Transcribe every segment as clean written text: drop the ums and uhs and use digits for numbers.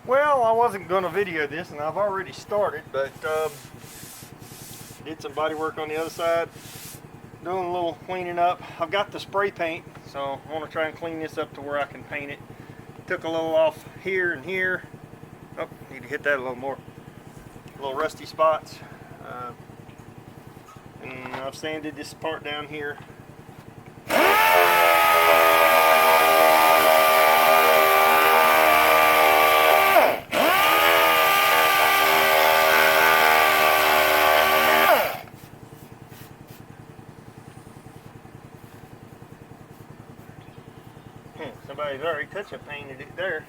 Well, I wasn't going to video this, and I've already started, but did some body work on the other side, doing a little cleaning up. I've got the spray paint, so I want to try and clean this up to where I can paint it. Took a little off here and here. Oh, need to hit that a little more. Little rusty spots. And I've sanded this part down here. Somebody's already touch and painted it there.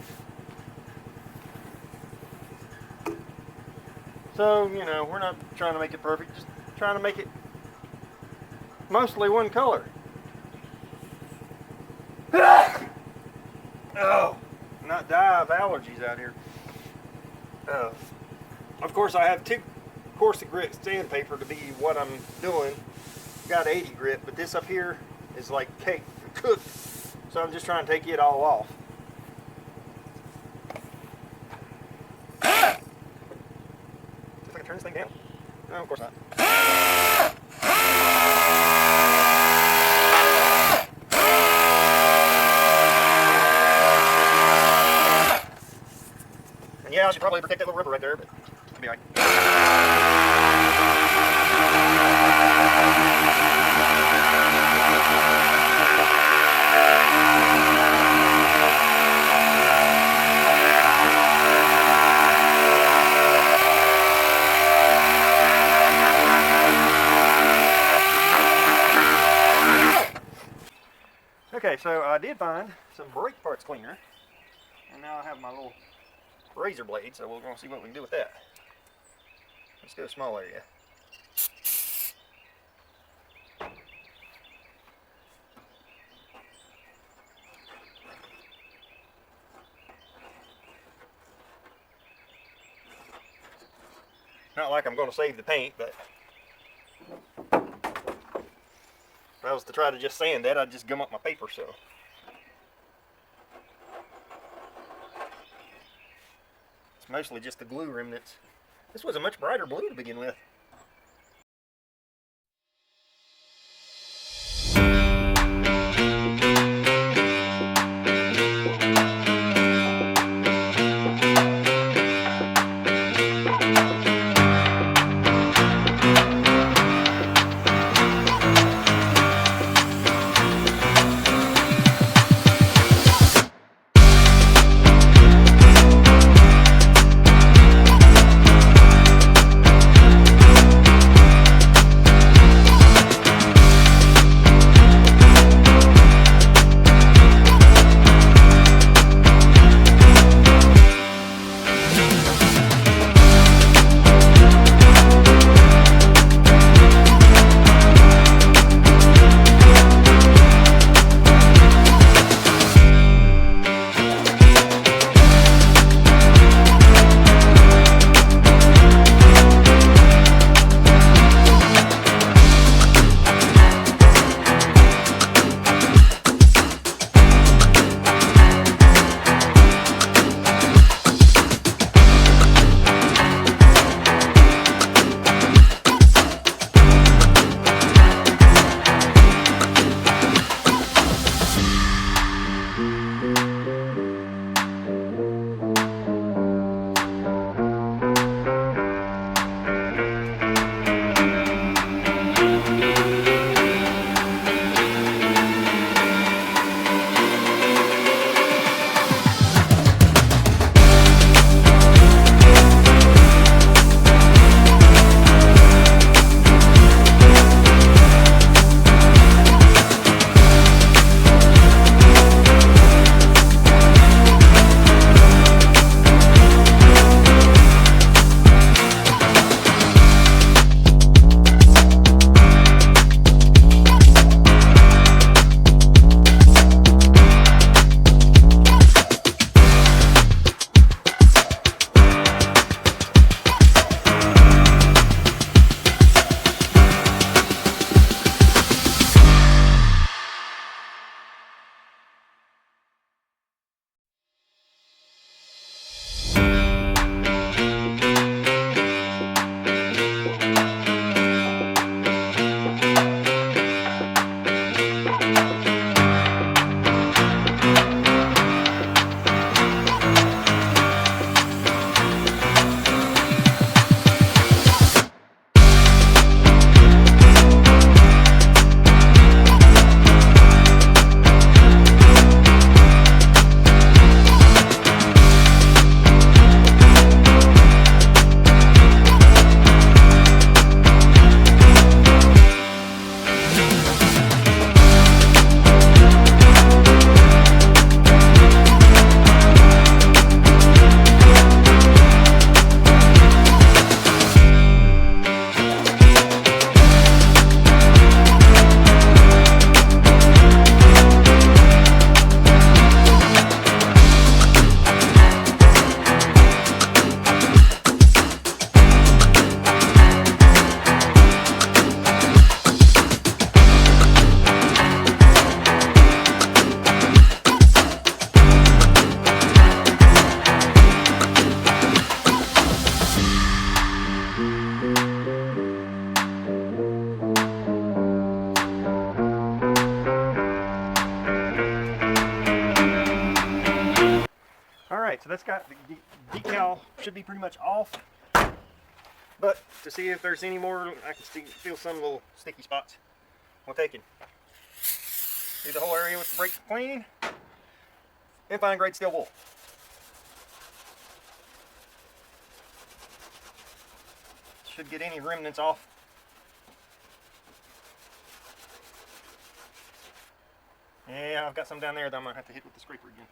So, you know, we're not trying to make it perfect, just trying to make it mostly one color. Oh, not die of allergies out here. Of course, I have 2 coarse grit sandpaper to be what I'm doing. Got 80 grit, but this up here is like cake cooked. So I'm just trying to take it all off. See if I can turn this thing down. No, of course not. And yeah, I should probably protect that little rubber right there, but it'll be alright. Okay, so I did find some brake parts cleaner, and now I have my little razor blade, so we're going to see what we can do with that. Let's go small area. Not like I'm going to save the paint, but if I was to try to just sand that, I'd just gum up my paper, so. It's mostly just the glue remnants. This was a much brighter blue to begin with. Alright, so that's got the decal should be pretty much off. But to see if there's any more, I can feel some little sticky spots. We'll take it. Do the whole area with the brake clean. And fine grade steel wool. Should get any remnants off. Yeah, I've got some down there that I'm going to have to hit with the scraper again.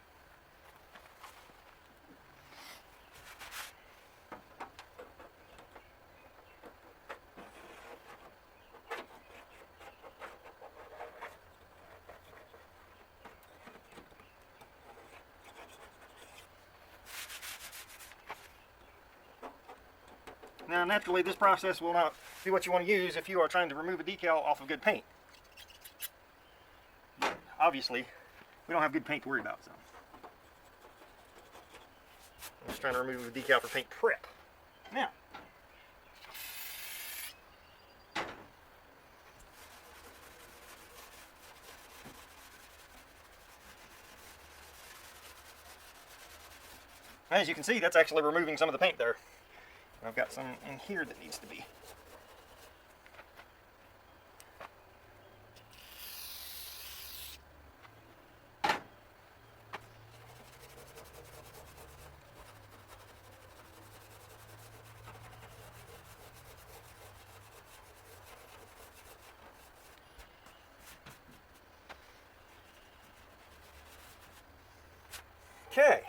Now, naturally, this process will not be what you want to use if you are trying to remove a decal off of good paint. Obviously, we don't have good paint to worry about, so I'm just trying to remove the decal for paint prep. Now, as you can see, that's actually removing some of the paint there. I've got some in here that needs to be. Okay.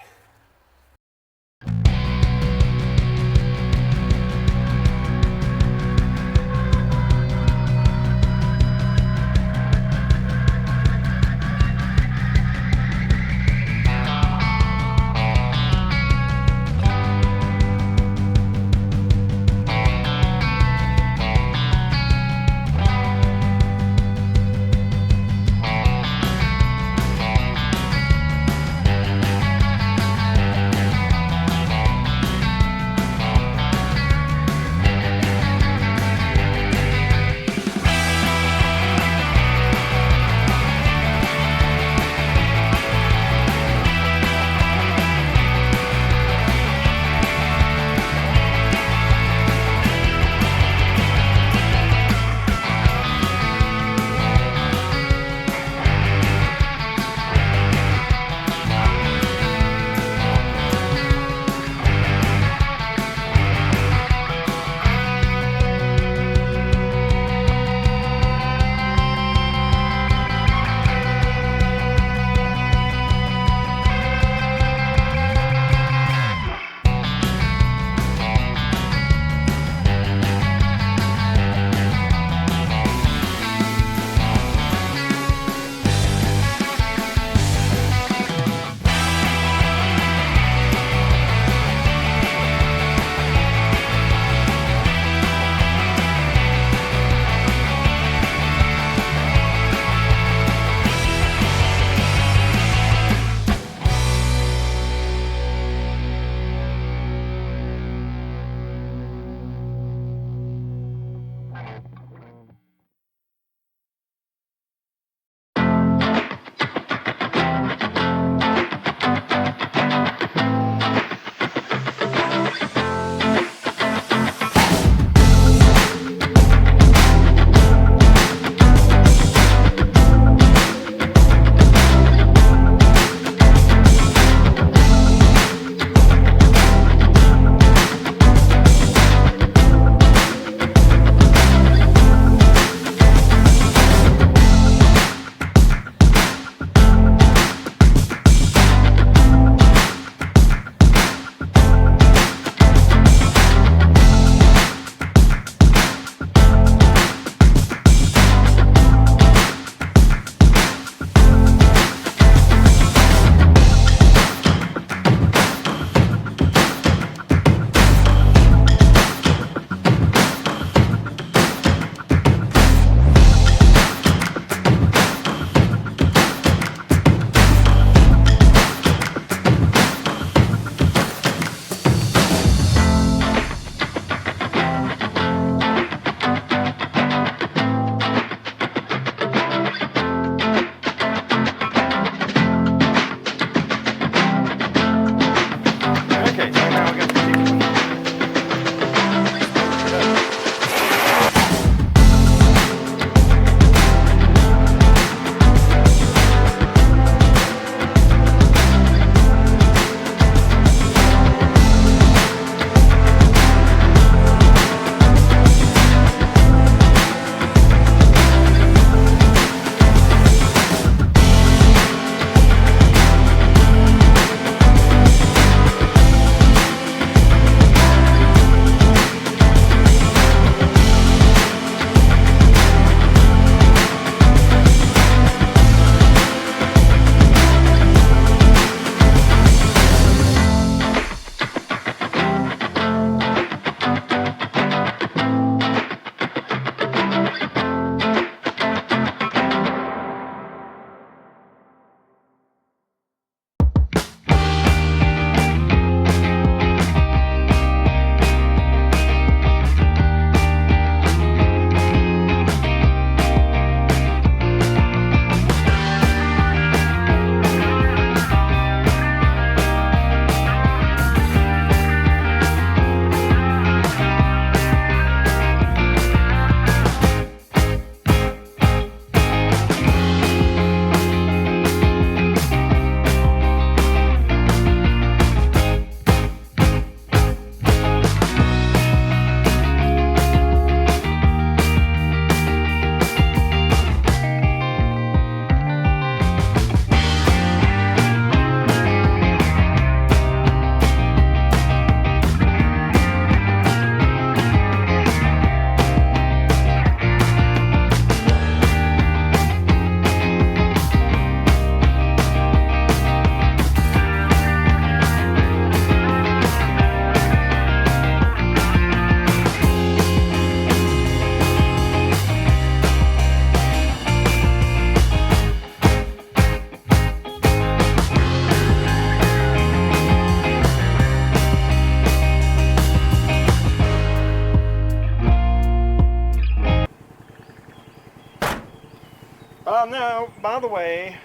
Oh, by the way,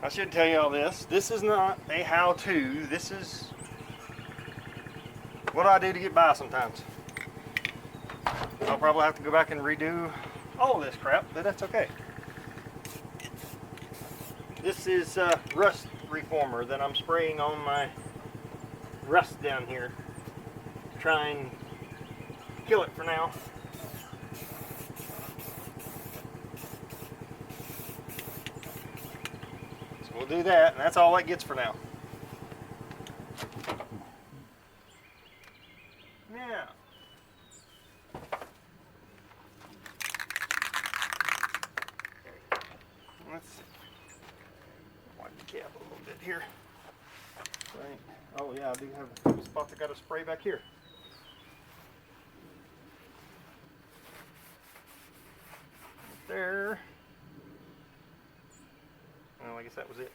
I should tell you all this. This is not a how-to. This is what I do to get by sometimes. I'll probably have to go back and redo all of this crap, but that's okay. This is rust reformer that I'm spraying on my rust down here to try and kill it for now. So we'll do that, and that's all that gets for now. Now, let's see. Wipe the cap a little bit here. Right. Oh yeah, I do have a spot that got a spray back here. Right there. Well, I guess that was it.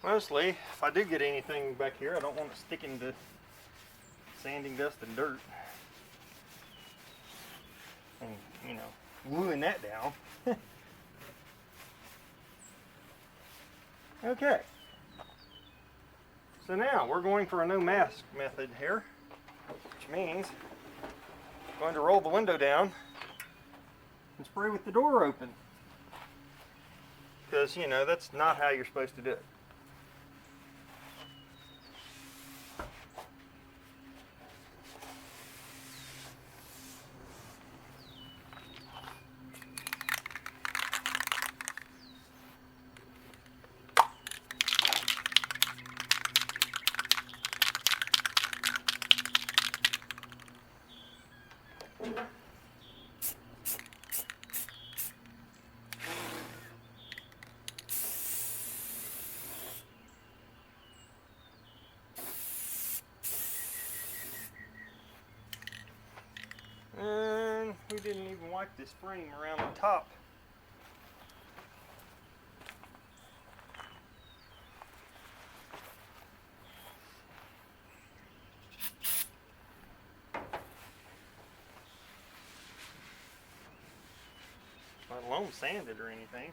Mostly, if I do get anything back here, I don't want it sticking to sanding dust and dirt. And, you know, gluing that down. Okay. So now we're going for a no mask method here, which means I'm going to roll the window down and spray with the door open. Because, you know, that's not how you're supposed to do it. And we didn't even wipe this frame around the top. Let alone sanded or anything.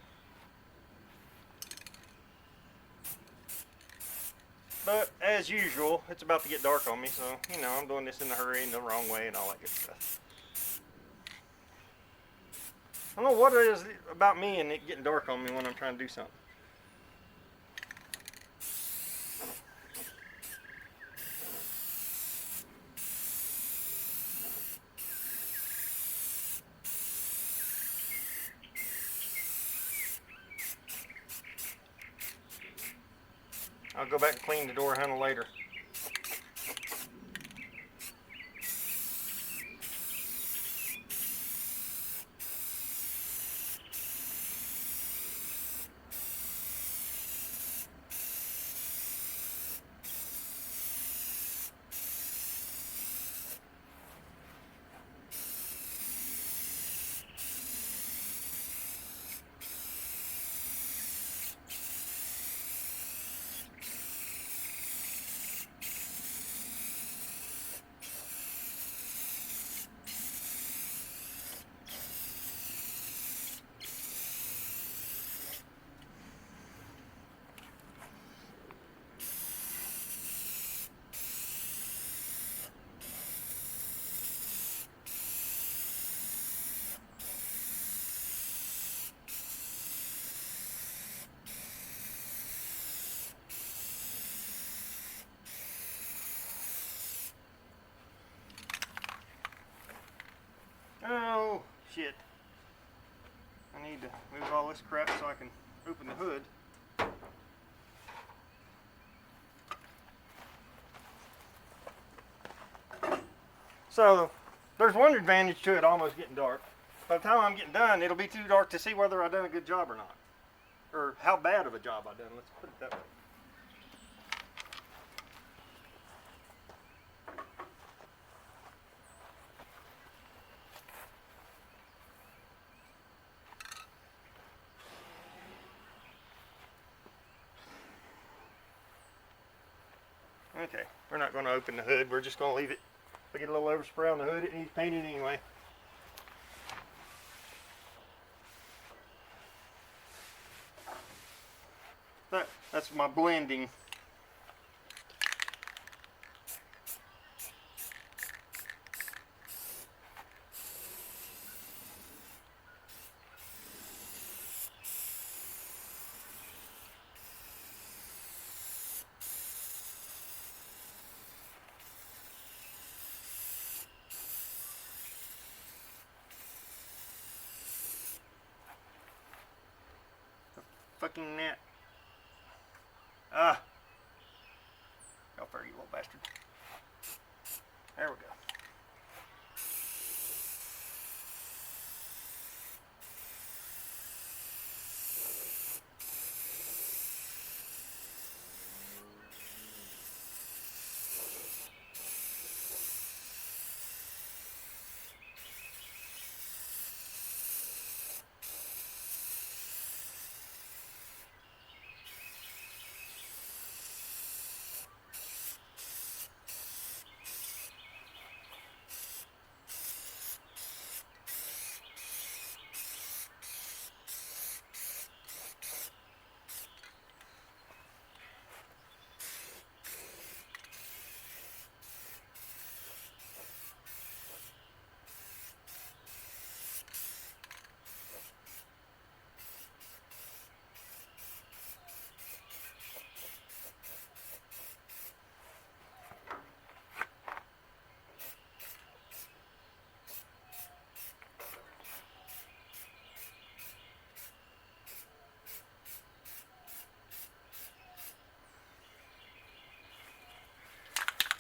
But as usual, it's about to get dark on me, so you know I'm doing this in a hurry and the wrong way and all that good stuff. I don't know what it is about me and it getting dark on me when I'm trying to do something. I'll go back and clean the door handle later. Oh, shit. I need to move all this crap so I can open the hood. So, there's one advantage to it almost getting dark. By the time I'm getting done, it'll be too dark to see whether I've done a good job or not. Or how bad of a job I've done, let's put it that way. Okay, we're not going to open the hood. We're just going to leave it. If we get a little overspray on the hood, it needs painted anyway. That's my blending. Fucking net. Ah. Go for it, you little bastard. There we go.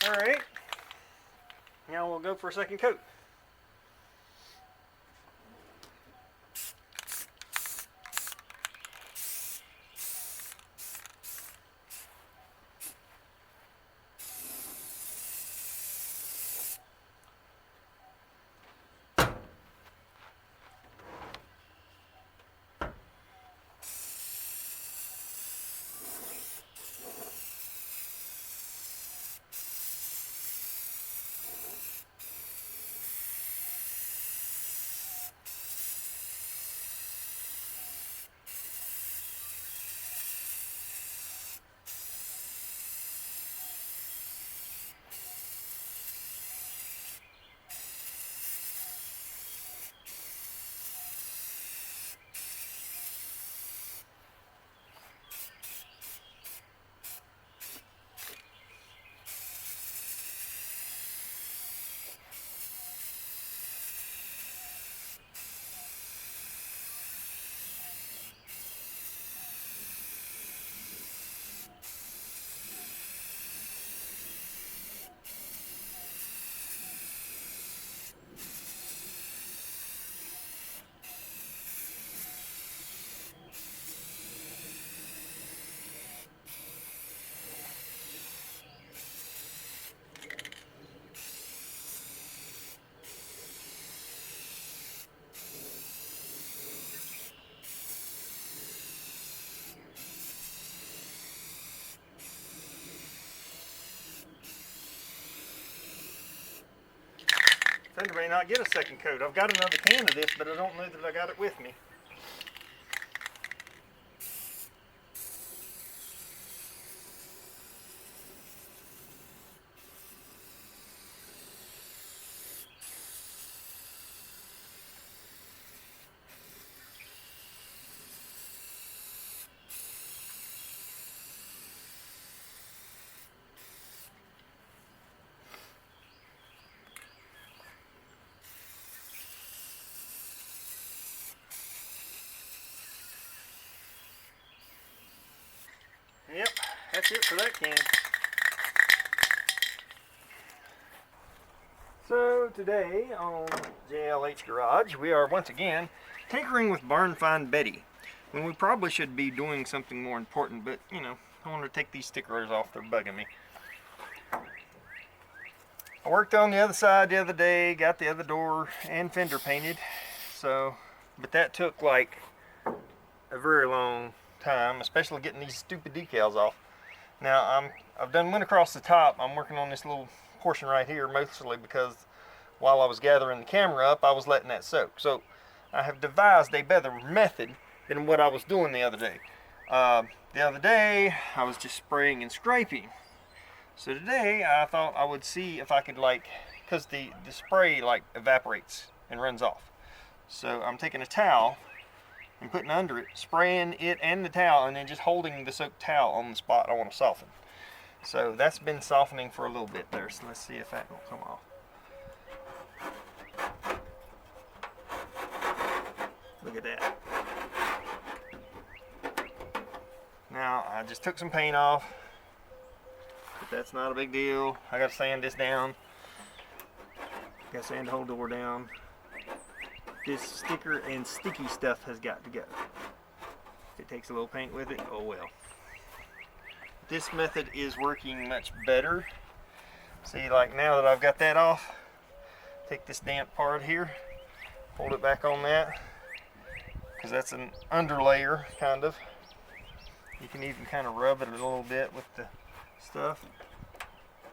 Alright, now we'll go for a second coat. Fender may not get a second coat. I've got another can of this, but I don't know that I got it with me. Yep, that's it for that can. So today on JLH Garage, we are once again tinkering with Barn Find Betty. When we probably should be doing something more important, but you know, I want to take these sticklers off, they're bugging me. I worked on the other side the other day, got the other door and fender painted, but that took like a very long time, especially getting these stupid decals off. Now I've done went across the top. I'm working on this little portion right here mostly because while I was gathering the camera up, I was letting that soak. So I have devised a better method than what I was doing the other day. The other day I was just spraying and scraping. So today I thought I would see if I could, like, because the spray like evaporates and runs off. So I'm taking a towel and putting under it, spraying it and the towel, and then just holding the soaked towel on the spot I want to soften. So that's been softening for a little bit there. So let's see if that will come off. Look at that. Now I just took some paint off, but that's not a big deal. I got to sand this down. Got to sand the whole door down. This sticker and sticky stuff has got to go. If it takes a little paint with it, oh well. This method is working much better. See, like now that I've got that off, take this damp part here, hold it back on that, because that's an underlayer, kind of. You can even kind of rub it a little bit with the stuff.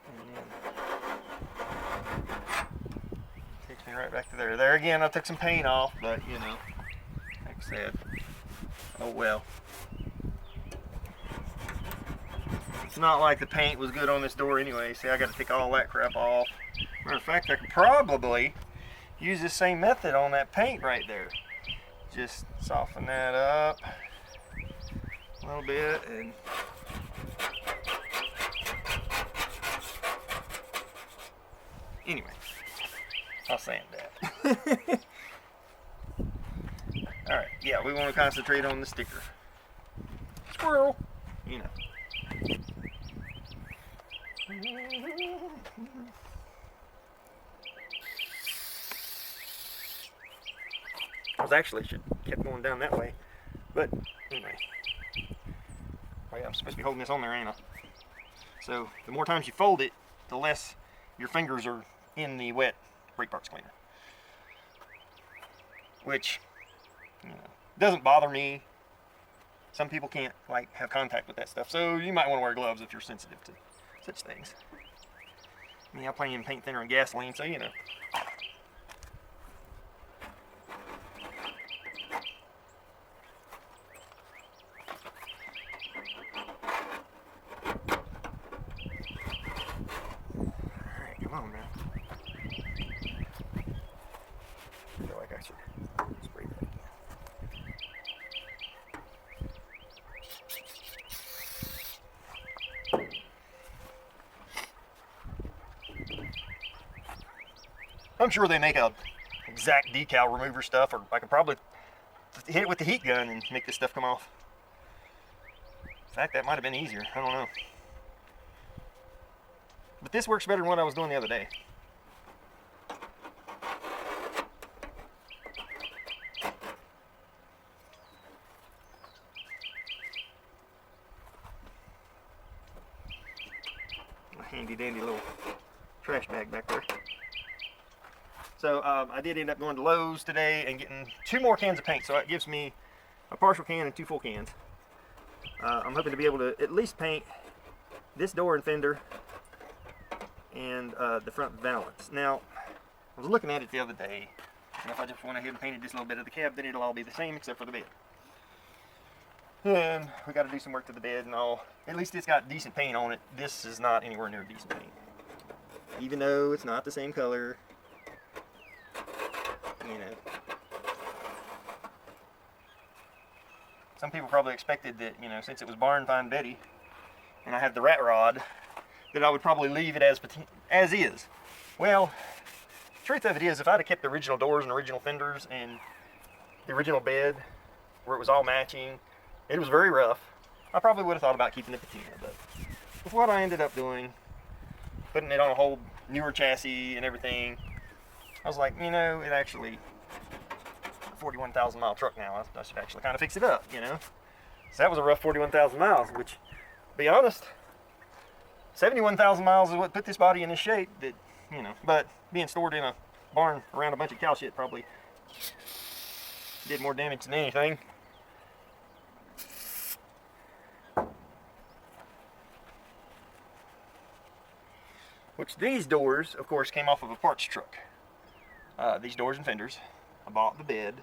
And then takes me right back to there. There again, I took some paint off, but you know, like I said, oh well. It's not like the paint was good on this door anyway. See, I got to take all that crap off. Matter of fact, I could probably use the same method on that paint right there. Just soften that up a little bit and anyway, I'll sand that. Alright, yeah, we want to concentrate on the sticker. Squirrel! You know. Should kept going down that way, but anyway. Oh yeah, I'm supposed to be holding this on there, ain't I? So the more times you fold it, the less your fingers are in the wet brake parts cleaner, which, you know, doesn't bother me. Some people can't like have contact with that stuff, so you might want to wear gloves if you're sensitive to such things. I mean, I'm playing paint thinner and gasoline, so you know. Alright, come on now. I feel like I should spray that again. I'm sure they make a exact decal remover stuff, or I could probably hit it with the heat gun and make this stuff come off. In fact, that might have been easier. I don't know. But this works better than what I was doing the other day. A handy dandy little trash bag back there. So I did end up going to Lowe's today and getting 2 more cans of paint. So that gives me a partial can and 2 full cans. I'm hoping to be able to at least paint this door and fender and the front valance. Now, I was looking at it the other day, and if I just went ahead and painted this little bit of the cab, then it'll all be the same except for the bed. And we got to do some work to the bed and all. At least it's got decent paint on it. This is not anywhere near decent paint. Even though it's not the same color, you know. Some people probably expected that, you know, since it was Barn Find Betty and I had the rat rod, that I would probably leave it as is. Well, the truth of it is, if I'd have kept the original doors and original fenders and the original bed where it was all matching, it was very rough, I probably would have thought about keeping the patina. But with what I ended up doing, putting it on a whole newer chassis and everything, I was like, you know, it actually, 41,000 mile truck now, I should actually kind of fix it up, you know. So that was a rough 41,000 miles, which, to be honest, 71,000 miles is what put this body in this shape. That, you know, but being stored in a barn around a bunch of cow shit probably did more damage than anything. These doors, of course, came off of a parts truck. These doors and fenders. I bought the bed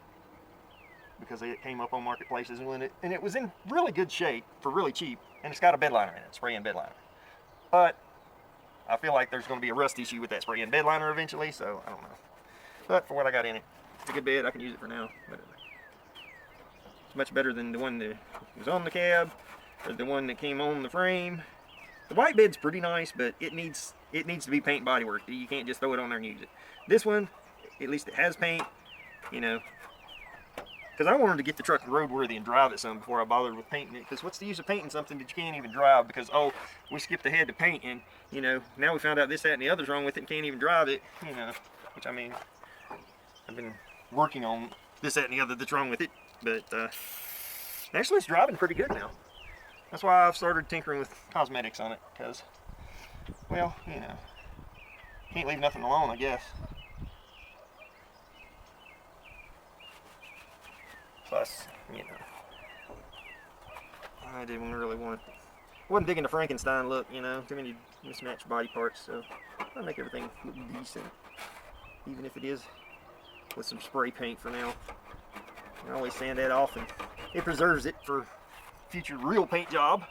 because it came up on marketplaces and it was in really good shape for really cheap, and it's got a bed liner in it, spray-in bed liner. But I feel like there's going to be a rust issue with that spray-in bed liner eventually, so I don't know. But for what I got in it, it's a good bed. I can use it for now. Whatever. It's much better than the one that was on the cab or the one that came on the frame. The white bed's pretty nice, but it needs to be paint body work. You can't just throw it on there and use it. This one, at least it has paint, you know. Because I wanted to get the truck roadworthy and drive it some before I bothered with painting it. Because what's the use of painting something that you can't even drive? Because, oh, we skipped ahead to paint, and, you know, now we found out this, that, and the other's wrong with it and can't even drive it. You know, which, I mean, I've been working on this, that, and the other that's wrong with it. But actually it's driving pretty good now. That's why I've started tinkering with cosmetics on it. Because, well, you know, can't leave nothing alone, I guess. Plus, you know, I didn't really wasn't digging the Frankenstein look, you know, too many mismatched body parts, so I'll make everything look decent, even if it is with some spray paint for now. I always sand that off, and it preserves it for future real paint job.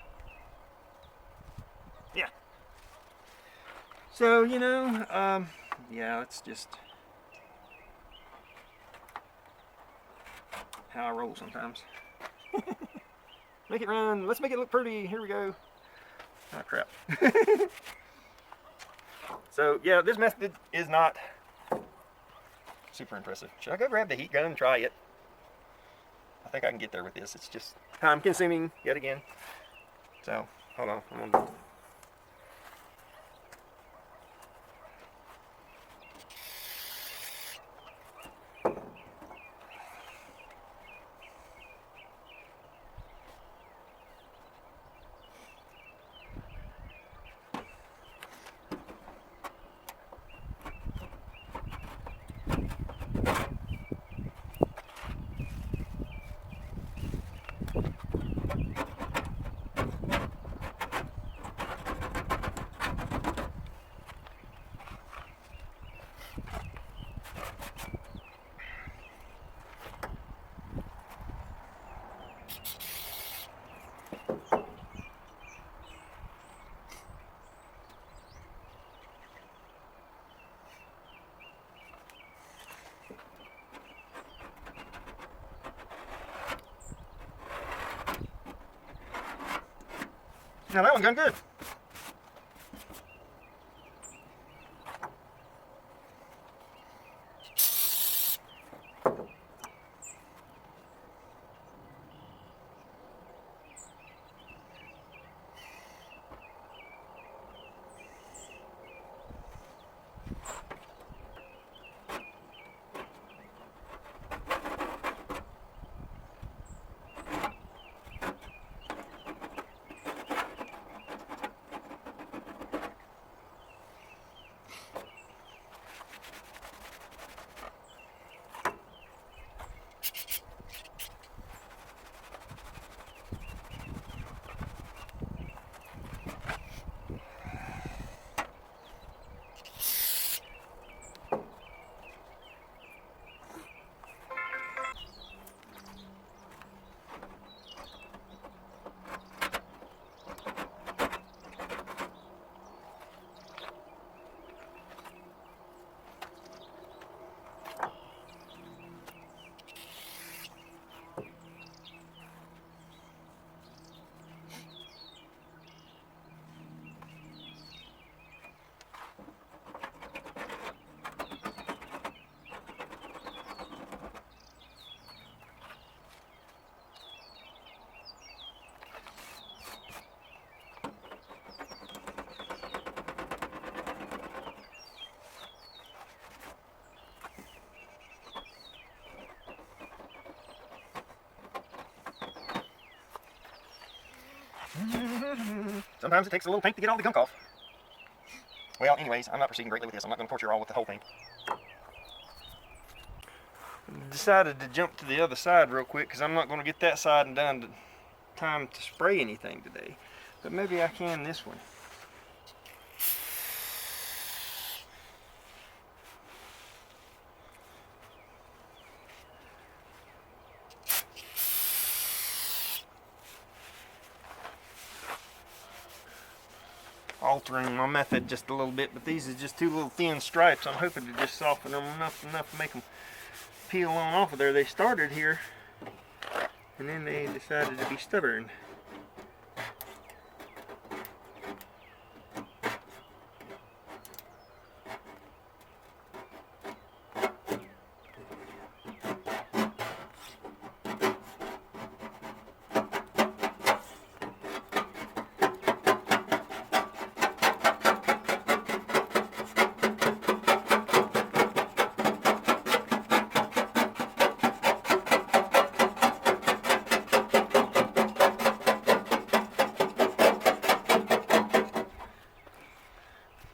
Yeah. So, you know, yeah, it's just how I roll sometimes. Make it run. Let's make it look pretty. Here we go. Oh, crap. So, yeah, this method is not super impressive. Should I go grab the heat gun and try it? I think I can get there with this. It's just time consuming yet again. So, hold on. I'm gonna... Now that one's gone good. Sometimes it takes a little paint to get all the gunk off. Well, anyways, I'm not proceeding greatly with this. I'm not going to torture you all with the whole thing. Decided to jump to the other side real quick because I'm not going to get that side and done in time to spray anything today. But maybe I can this one. altering my method just a little bit, but these are just two little thin stripes. I'm hoping to just soften them enough to make them peel on off of there. They started here, and then they decided to be stubborn.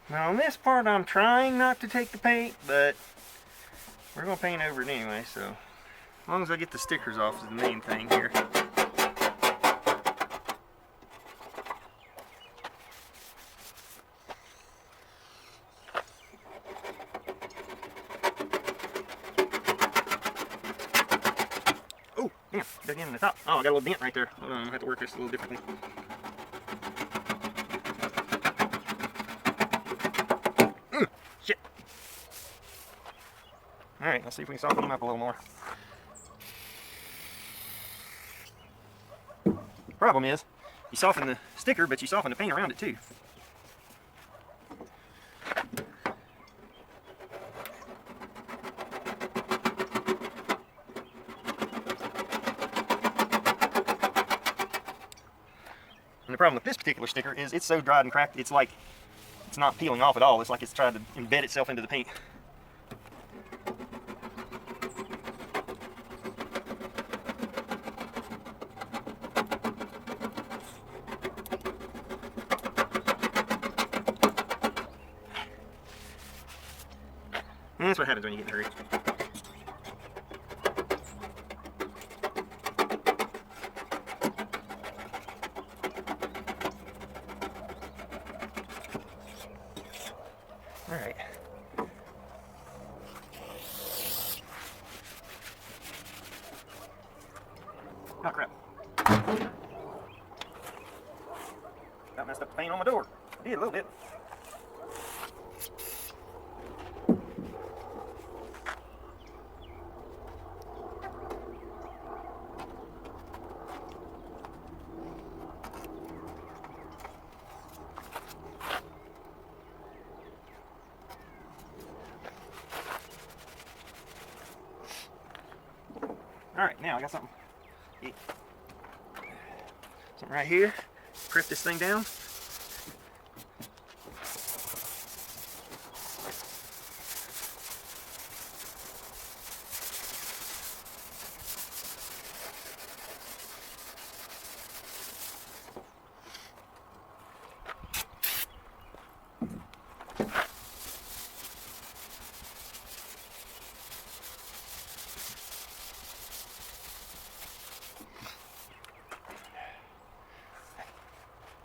Now on this part I'm trying not to take the paint, but we're going to paint over it anyway, so as long as I get the stickers off is the main thing here. Oh, damn, dug in the top. Oh, I got a little dent right there. Hold on, I'm going to have to work this a little differently. Shit. Alright, let's see if we can soften them up a little more. Problem is, you soften the sticker, but you soften the paint around it too. And the problem with this particular sticker is it's so dried and cracked, it's like it's not peeling off at all. It's like it's trying to embed itself into the paint. And that's what happens when you get in a hurry. All right. Oh crap. Got messed up the paint on my door. I did a little bit. Alright, now I got something. Something right here. Press this thing down.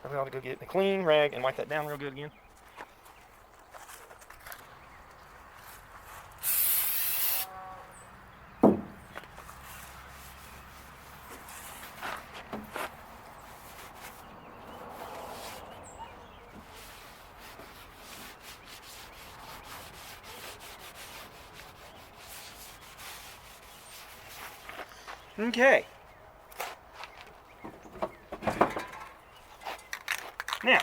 We ought to go get a clean rag and wipe that down real good again. Okay. Now,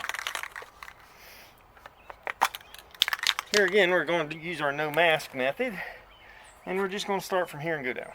here again, we're going to use our no mask method, and we're just going to start from here and go down.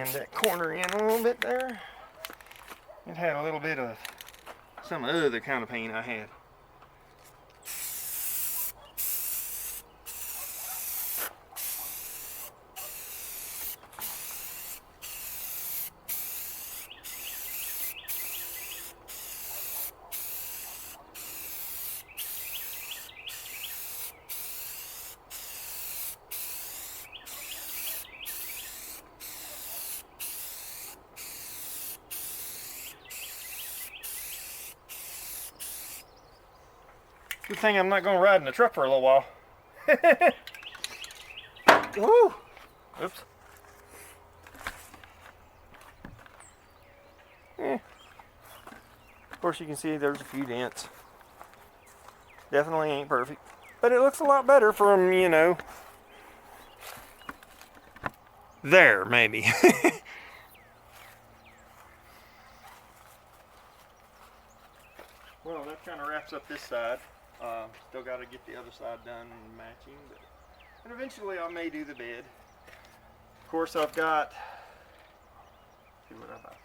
sand that corner in a little bit there. It had a little bit of some other kind of paint I had. Good thing I'm not going to ride in the truck for a little while. Woo! Oops. Of course you can see there's a few dents. Definitely ain't perfect. But it looks a lot better from, you know, there maybe. Well, that kind of wraps up this side. Still got to get the other side done and matching, and eventually I may do the bed. Of course, I've got, see what I bought,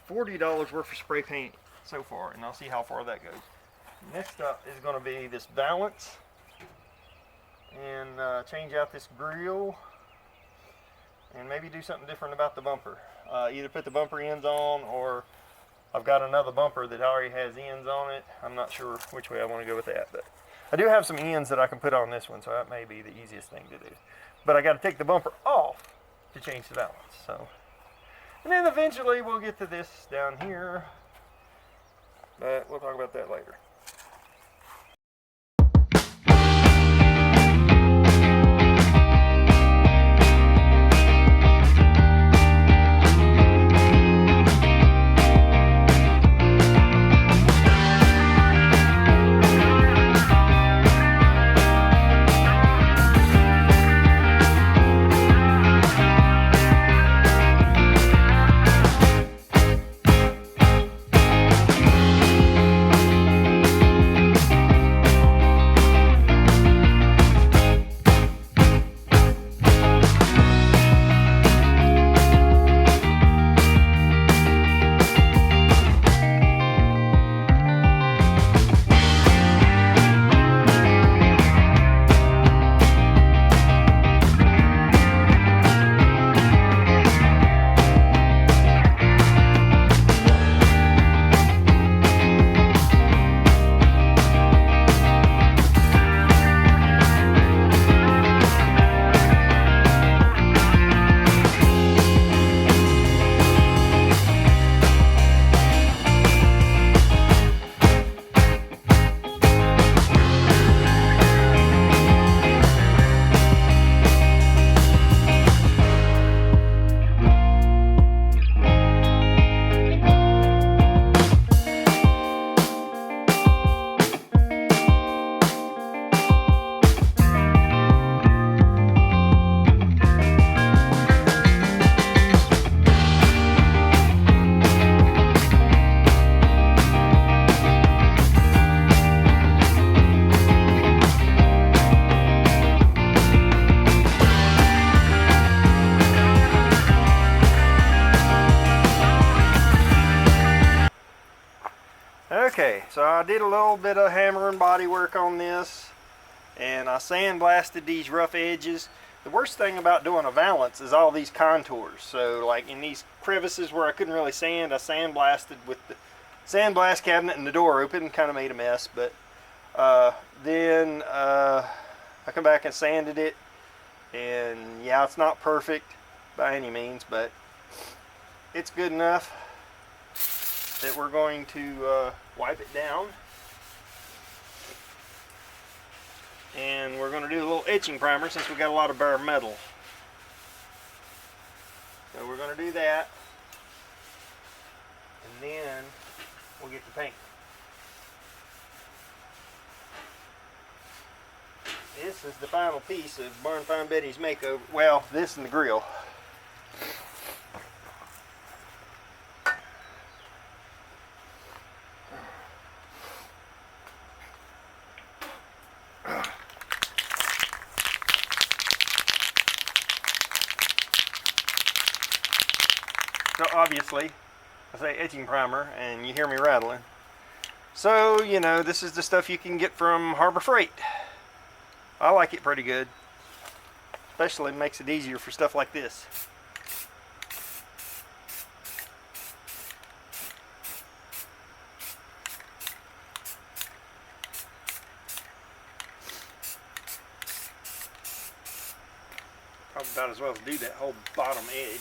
$40 worth of spray paint so far, and I'll see how far that goes. Next up is going to be this balance, and change out this grill, and maybe do something different about the bumper. Either put the bumper ends on, or I've got another bumper that already has ends on it. I'm not sure which way I want to go with that, but I do have some ends that I can put on this one, so that may be the easiest thing to do. But I got to take the bumper off to change the balance. So, and then eventually we'll get to this down here, but we'll talk about that later. Okay, so I did a little bit of hammer and body work on this, and I sandblasted these rough edges. The worst thing about doing a valance is all these contours. So like in these crevices where I couldn't really sand, I sandblasted with the sandblast cabinet and the door open, kind of made a mess. But then I come back and sanded it, and yeah, it's not perfect by any means, but it's good enough that we're going to wipe it down, and we're going to do a little etching primer since we got a lot of bare metal. So we're going to do that, and then we'll get the paint. This is the final piece of Barn Find Betty's makeover. Well, this and the grill. So obviously, I say etching primer, and you hear me rattling. So, you know, this is the stuff you can get from Harbor Freight. I like it pretty good. Especially makes it easier for stuff like this. Probably about as well as do that whole bottom edge.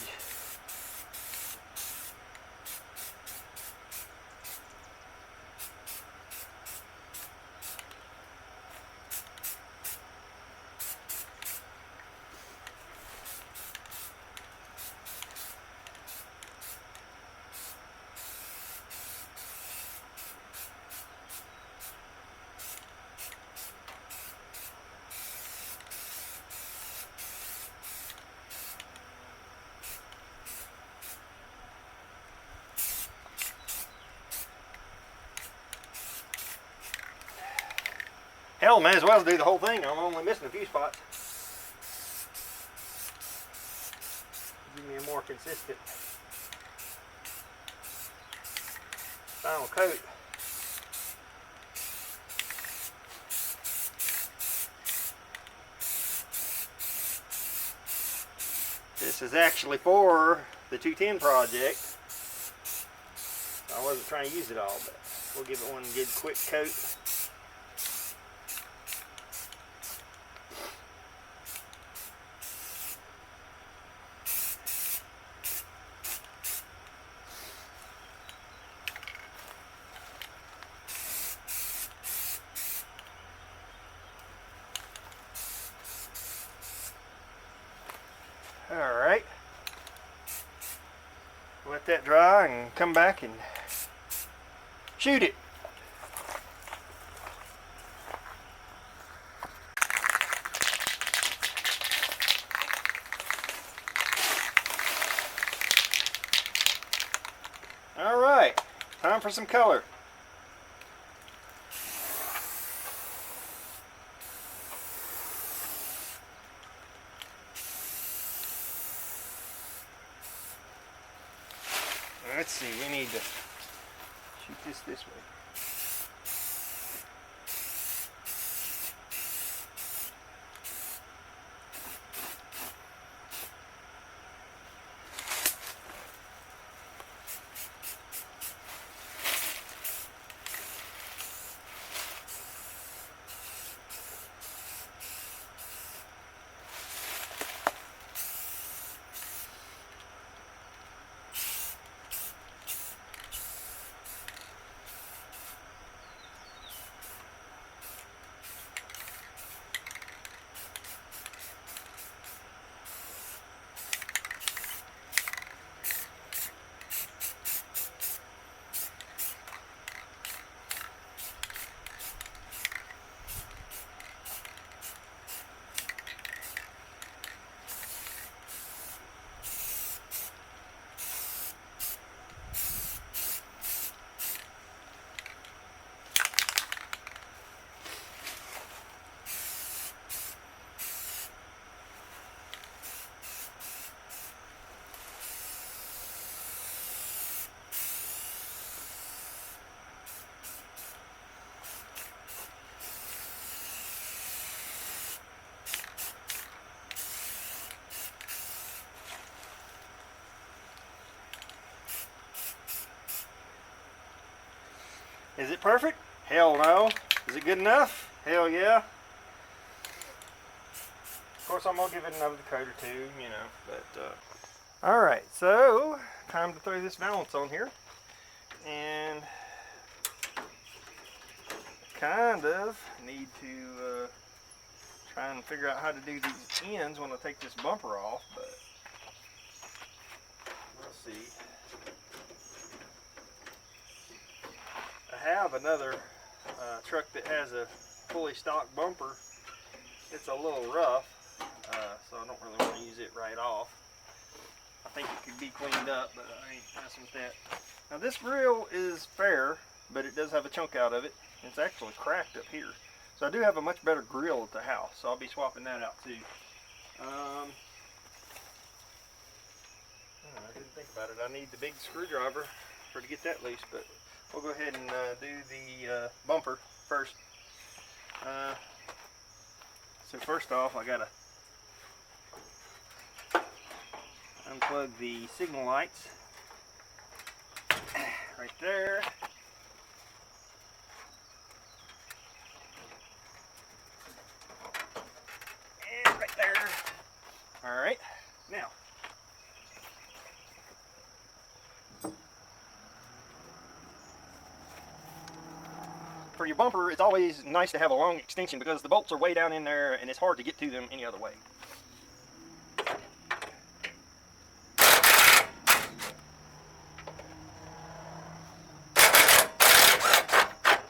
Hell, may as well do the whole thing. I'm only missing a few spots. Give me a more consistent final coat. This is actually for the 210 project. I wasn't trying to use it all, but we'll give it one good quick coat. Alright, let that dry and come back and shoot it. Alright, time for some color. Let's see, we need to shoot this way. Is it perfect? Hell no. Is it good enough? Hell yeah. Of course, I'm gonna give it another coat or two, you know, but all right, so time to throw this valance on here, and kind of need to try and figure out how to do these ends when I take this bumper off, but we'll see. I have another truck that has a fully stock bumper. It's a little rough, so I don't really want to use it right off. I think it could be cleaned up, but I ain't messing with that. Now this grill is fair, but it does have a chunk out of it. It's actually cracked up here. So I do have a much better grill at the house, so I'll be swapping that out too. I didn't think about it, I need the big screwdriver to get that loose, but we'll go ahead and do the bumper first. So first off, I gotta unplug the signal lights right there. And right there. Alright, now for your bumper, it's always nice to have a long extension because the bolts are way down in there and it's hard to get to them any other way.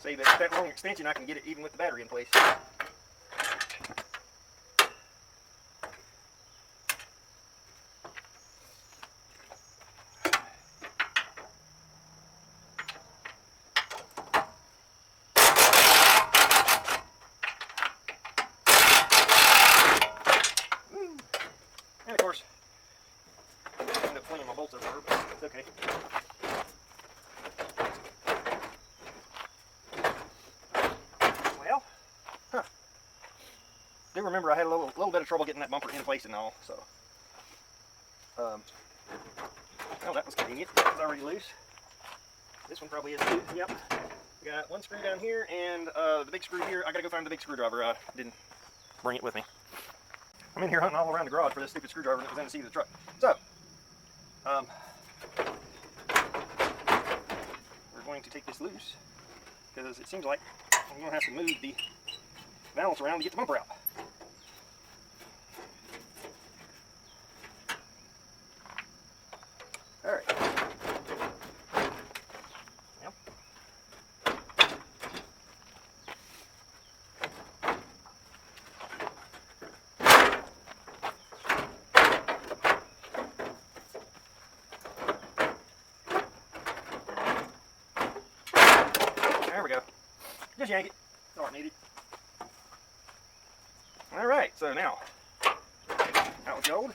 See, that long extension, I can get it even with the battery in place. And of course, I end up flinging my bolts over, but it's okay. Well, do remember I had a little bit of trouble getting that bumper in place and all, so. Oh, that was convenient. It's already loose. This one probably is too. Yep. Got one screw down here and the big screw here. I gotta go find the big screwdriver. I didn't bring it with me. I'm in here hunting all around the garage for this stupid screwdriver that was in the seat of the truck. So, we're going to take this loose because it seems like I'm going to have to move the valance around to get the bumper out. All right. Yep. There we go. Just yank it. That's all it needed. All right, so now, out with the old.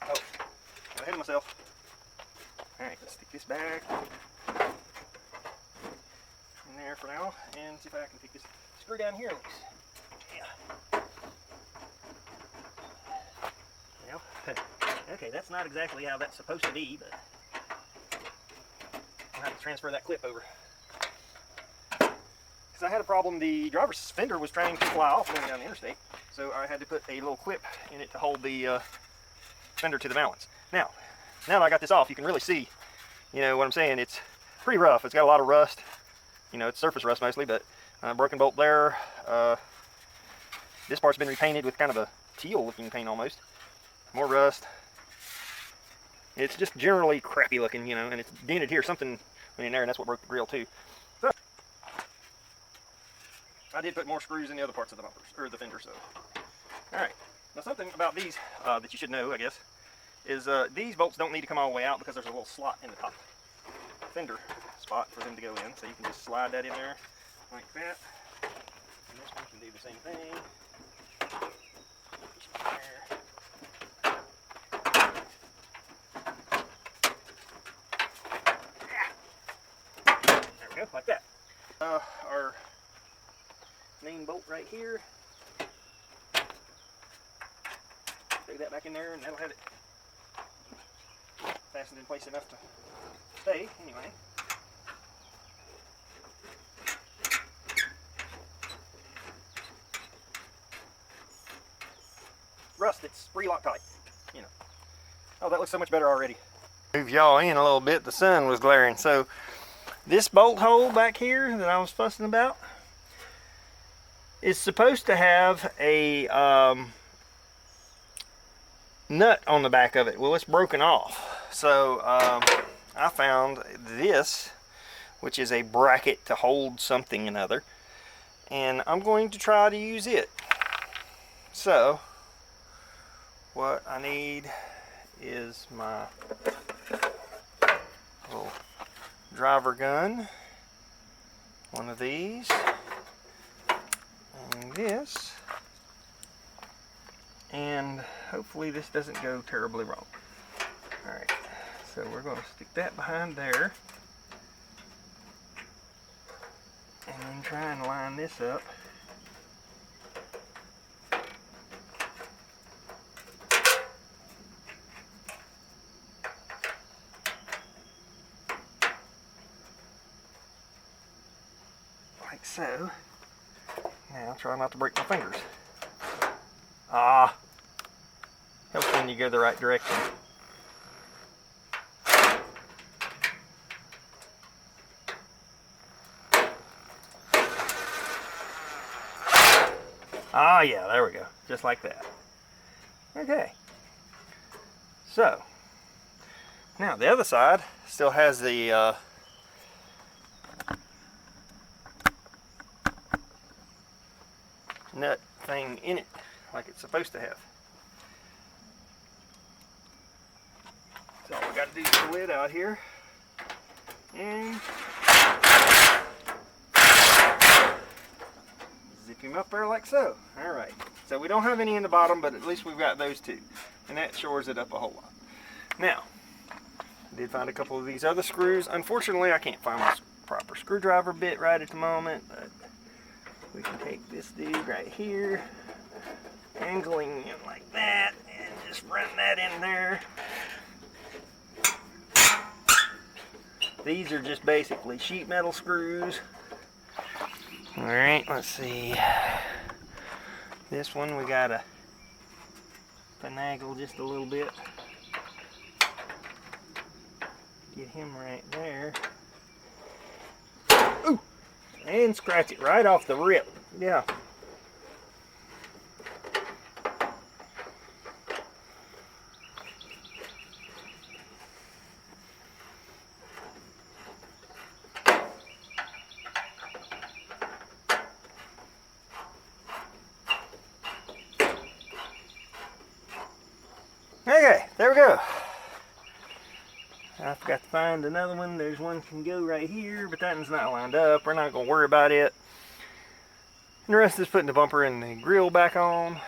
Oh, got ahead of myself. All right, let's stick this back in there for now, and see if I can pick this screw down here loose. Yeah. Well, okay, that's not exactly how that's supposed to be, but I'll have to transfer that clip over. Because I had a problem, the driver's fender was trying to fly off going down the interstate, so I had to put a little clip in it to hold the fender to the valance. Now that I got this off, you can really see, you know what I'm saying, it's pretty rough. It's got a lot of rust, you know, it's surface rust mostly, but broken bolt there. This part's been repainted with kind of a teal looking paint almost. More rust. It's just generally crappy looking, you know, and it's dented here. Something went in there, and that's what broke the grill too. So I did put more screws in the other parts of the bumpers, or the fender, so. All right, now something about these that you should know, I guess, is these bolts don't need to come all the way out because there's a little slot in the top fender spot for them to go in, so you can just slide that in there like that. And this one can do the same thing. There we go, like that. Our main bolt right here. Take that back in there, and that'll have it fastened in place enough to stay anyway. Rust, it's pretty Loctite, you know. Oh, that looks so much better already. Move y'all in a little bit, the sun was glaring. So this bolt hole back here that I was fussing about is supposed to have a nut on the back of it. Well, it's broken off. So I found this, which is a bracket to hold something or another, and I'm going to try to use it. So what I need is my little driver gun, one of these, and this, and hopefully this doesn't go terribly wrong. Alright, so we're going to stick that behind there. And then try and line this up. Like so. Now try not to break my fingers. Ah, helps when you go the right direction. Ah, yeah, there we go, just like that. Okay, so now the other side still has the nut thing in it, like it's supposed to have. So all we got to do is pull it out here and zip him up there like so. Alright, so we don't have any in the bottom, but at least we've got those two, and that shores it up a whole lot. Now, I did find a couple of these other screws. Unfortunately, I can't find my proper screwdriver bit right at the moment, but we can take this dude right here, angling it like that, and just run that in there. These are just basically sheet metal screws. Alright, let's see. This one we gotta finagle just a little bit. Get him right there. Ooh! And scratch it right off the rip. Yeah. Okay, there we go. I forgot to find another one. There's one can go right here, but that one's not lined up. We're not going to worry about it. And the rest is putting the bumper and the grill back on.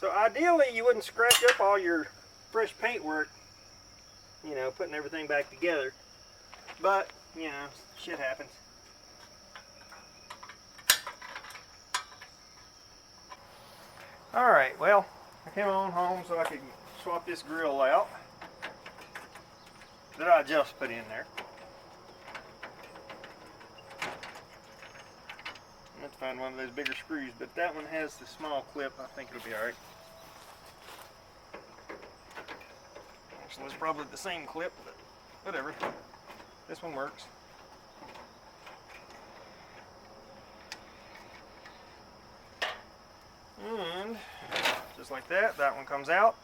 So ideally you wouldn't scratch up all your fresh paint work, you know, putting everything back together, but you know, shit happens. Alright, well, I came on home so I could swap this grill out that I just put in there. I have to find one of those bigger screws, but that one has the small clip. I think it'll be alright. Actually, it's probably the same clip, but whatever. This one works. And just like that, that one comes out.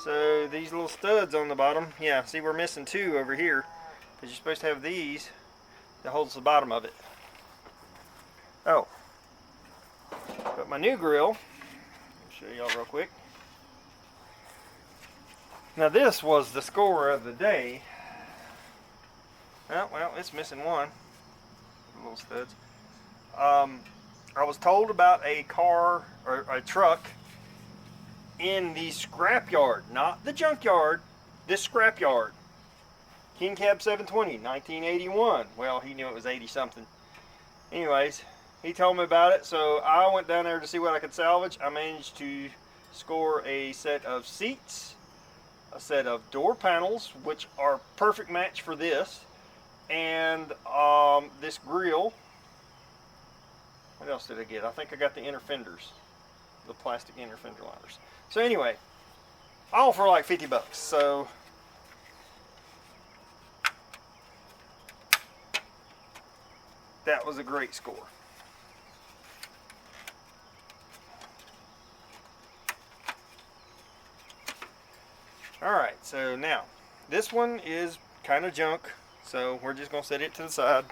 So these little studs on the bottom, yeah, see we're missing two over here, because you're supposed to have these that holds the bottom of it. Oh, but my new grill, I'll show y'all real quick. Now this was the score of the day. Oh, well, it's missing one. Little studs. I was told about a car or a truck in the scrap yard, not the junkyard, this scrap yard. King Cab 720, 1981. Well, he knew it was 80 something. Anyways, he told me about it, so I went down there to see what I could salvage. I managed to score a set of seats, a set of door panels, which are perfect match for this, and this grill. What else did I get? I think I got the inner fenders, the plastic inner fender liners. So anyway, all for like 50 bucks. So that was a great score. Alright, so now, this one is kind of junk, so we're just going to set it to the side.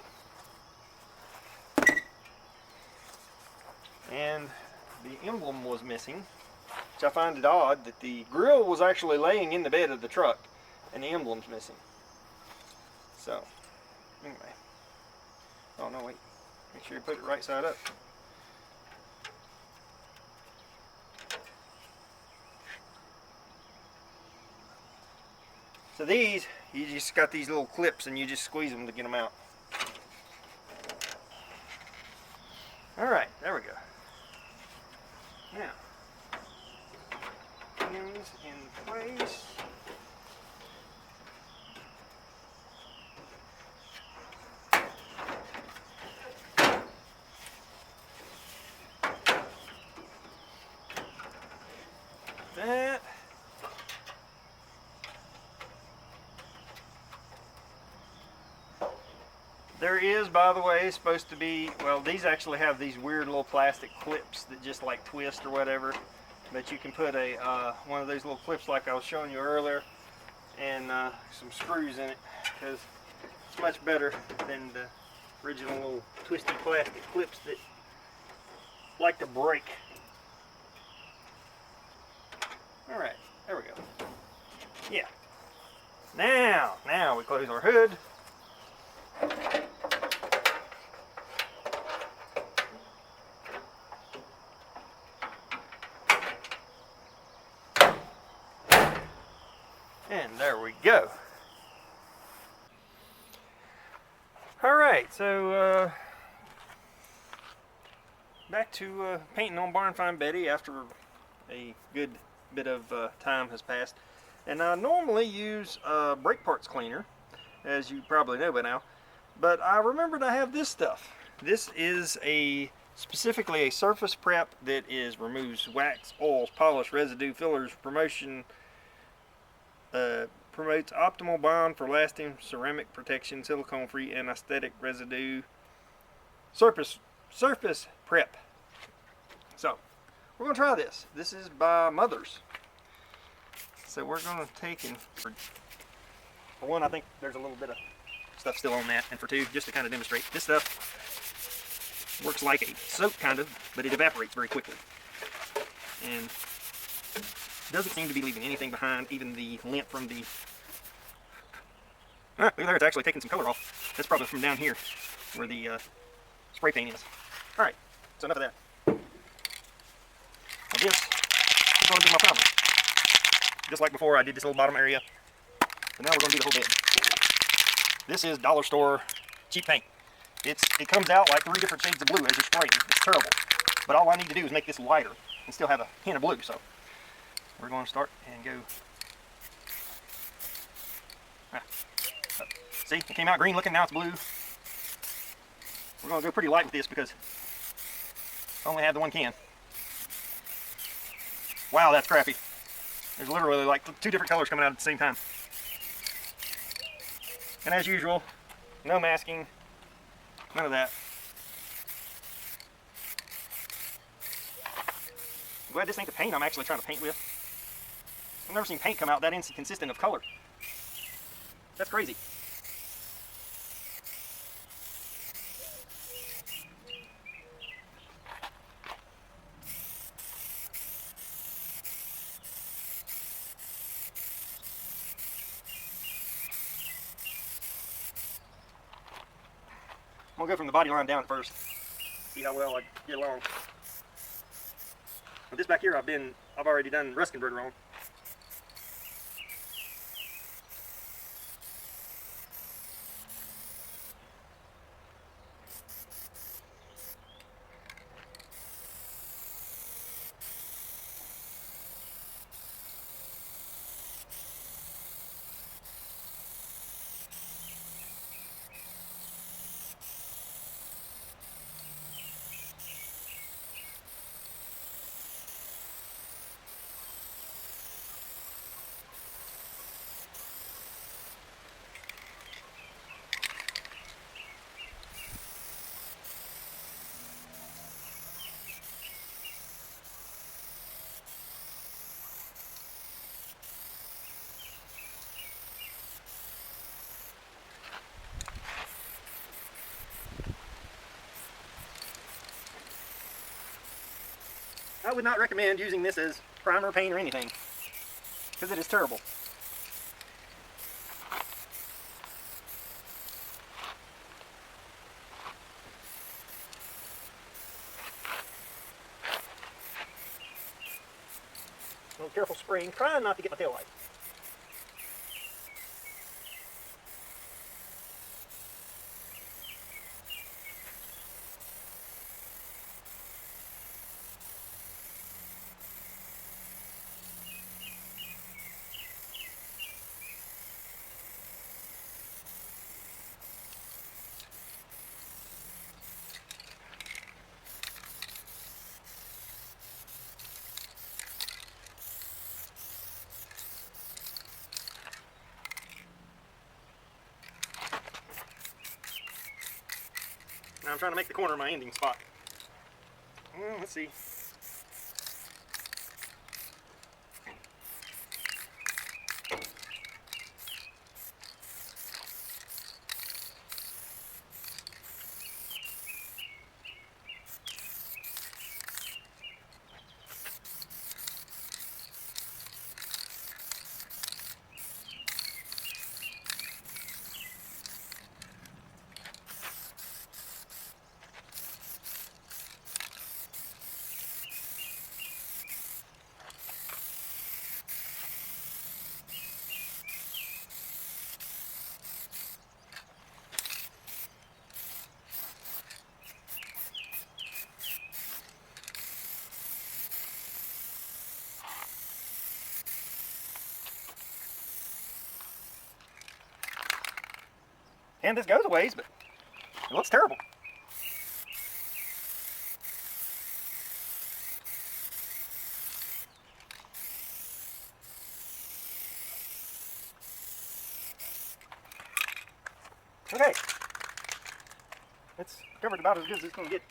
And the emblem was missing, which I find it odd that the grill was actually laying in the bed of the truck, and the emblem's missing. So, anyway. Oh no, wait. Make sure you put it right side up. So these, you just got these little clips and you just squeeze them to get them out. Alright, there we go. Now, pins in place. That. There is, by the way, supposed to be, well, these actually have these weird little plastic clips that just like twist or whatever, but you can put a one of those little clips like I was showing you earlier and some screws in it, because it's much better than the original little twisty plastic clips that like to break. Alright, there we go. Yeah. Now we close our hood. And there we go. Alright, so back to painting on Barn Find Betty after a good bit of time has passed. And I normally use brake parts cleaner, as you probably know by now, but I remembered I have this stuff. This is specifically a surface prep that removes wax, oils, polish, residue, fillers, promotes optimal bond for lasting ceramic protection, silicone free, and aesthetic residue surface prep. So we're going to try this. This is by Mother's. So we're going to take and, for one, I think there's a little bit of stuff still on that, and for two, just to kind of demonstrate, this stuff works like a soap kind of, but it evaporates very quickly. And doesn't seem to be leaving anything behind, even the lint from the... look there, it's actually taking some color off. That's probably from down here, where the spray paint is. Alright, so enough of that. Well, this is going to be my problem. Just like before, I did this little bottom area. So now we're going to do the whole bed. This is dollar store cheap paint. It comes out like 3 different shades of blue as you're spraying. It's terrible. But all I need to do is make this lighter and still have a hint of blue. So we're going to start and go. See, it came out green looking, now it's blue. We're going to go pretty light with this because I only have the one can. Wow, that's crappy. There's literally like 2 different colors coming out at the same time. And as usual, no masking, none of that. I'm glad this ain't the paint I'm actually trying to paint with. I've never seen paint come out that inconsistent of color. That's crazy. I'm gonna go from the body line down first. See how well I get along. But this back here I've already done rust converter on. I would not recommend using this as primer paint or anything, because it is terrible. A little careful spraying, trying not to get my tail light. Now I'm trying to make the corner my ending spot. Let's see. And this goes a ways, but it looks terrible. Okay. It's covered about as good as it's going to get.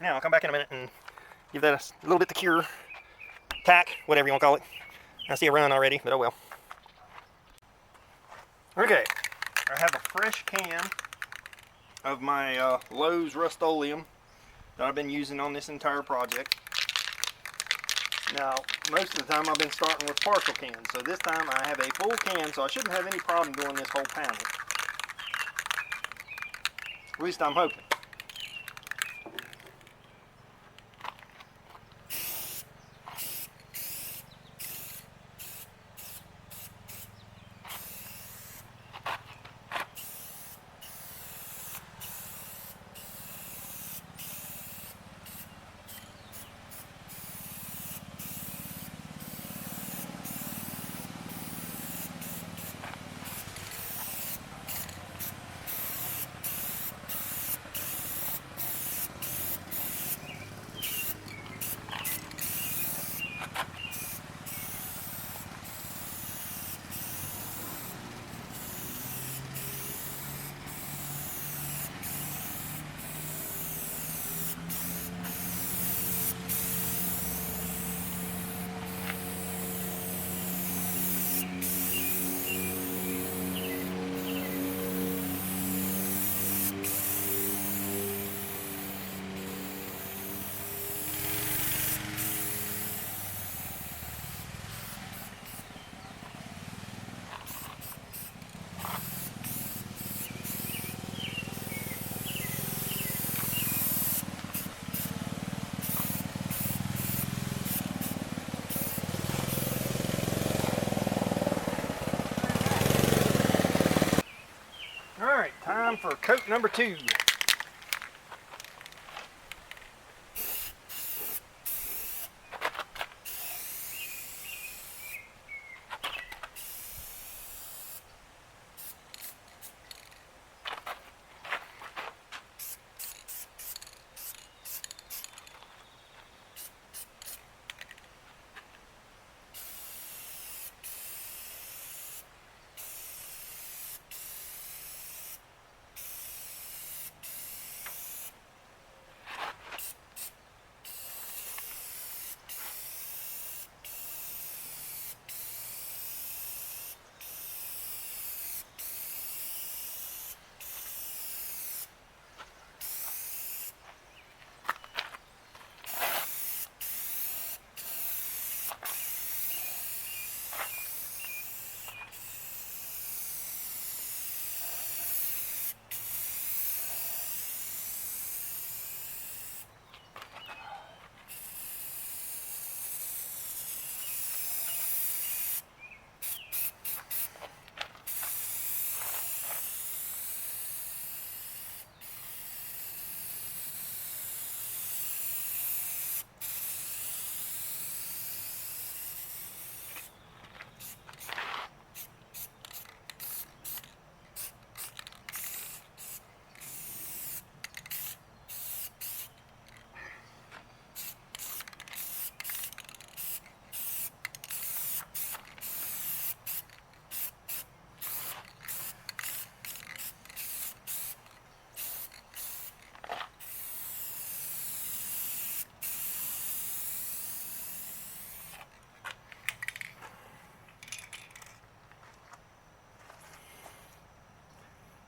Now I'll come back in a minute and give that a little bit to cure, tack, whatever you want to call it. I see a run already, but oh well. Okay, I have a fresh can of my Lowe's Rust-Oleum that I've been using on this entire project. Now, most of the time I've been starting with partial cans, so this time I have a full can, so I shouldn't have any problem doing this whole panel. At least I'm hoping. Time for coat number 2.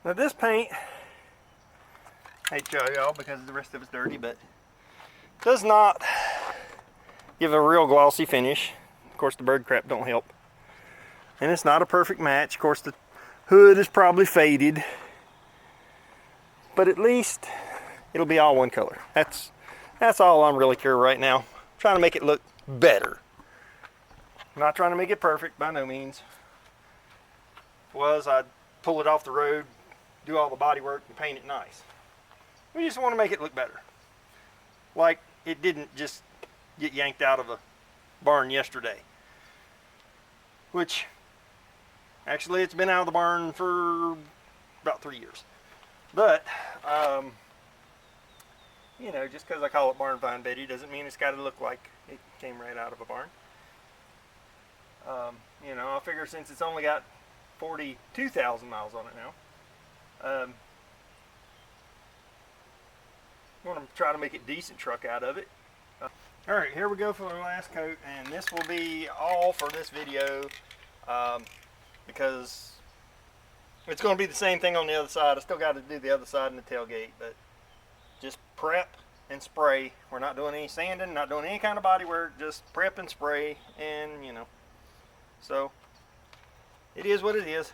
Now this paint, I hate to show y'all because the rest of it's dirty, but does not give a real glossy finish. Of course the bird crap don't help. And it's not a perfect match. Of course the hood is probably faded, but at least it'll be all one color. That's all I'm really care right now. I'm trying to make it look better. I'm not trying to make it perfect by no means. If it was, I'd pull it off the road, do all the body work and paint it nice. We just want to make it look better. Like it didn't just get yanked out of a barn yesterday. Which, actually it's been out of the barn for about 3 years. But, you know, just because I call it Barn Find Betty doesn't mean it's got to look like it came right out of a barn. You know, I figure since it's only got 42,000 miles on it now, I want to try to make a decent truck out of it. Alright, here we go for our last coat, and this will be all for this video because it's going to be the same thing on the other side. I still got to do the other side and the tailgate, but just prep and spray. We're not doing any sanding, not doing any kind of body work, just prep and spray, and you know, so it is what it is.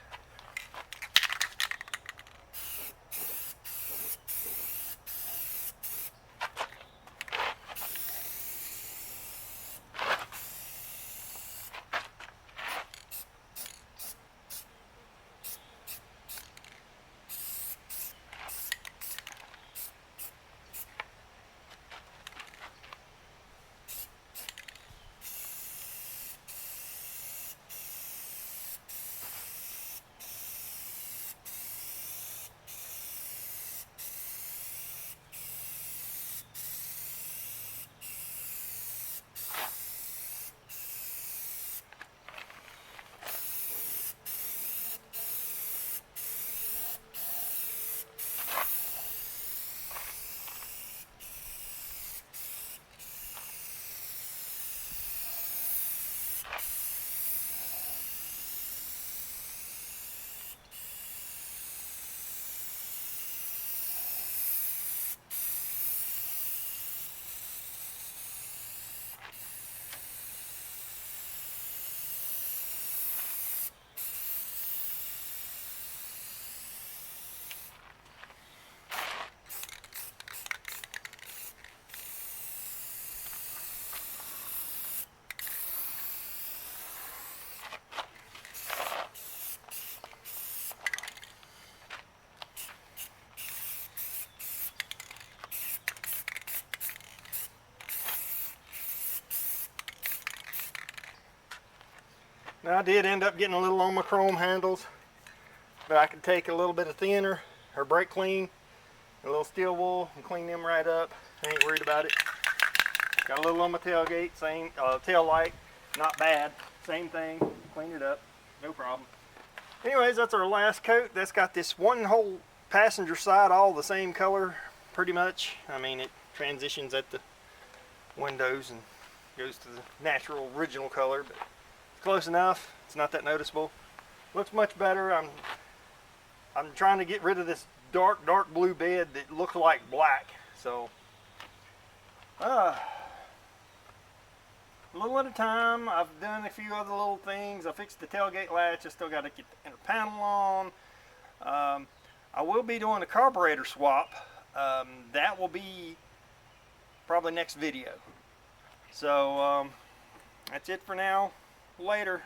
Now I did end up getting a little on my chrome handles, but I could take a little bit of thinner or brake clean, a little steel wool, and clean them right up. I ain't worried about it. Got a little on my tailgate, same tail light, not bad. Same thing, clean it up, no problem. Anyways, that's our last coat. That's got this one whole passenger side all the same color, pretty much. I mean, it transitions at the windows and goes to the natural original color, but close enough. It's not that noticeable. Looks much better. I'm trying to get rid of this dark blue bed that looked like black. So a little at a time. I've done a few other little things. I fixed the tailgate latch. I still got to get the inner panel on. I will be doing a carburetor swap. That will be probably next video. So that's it for now. Later.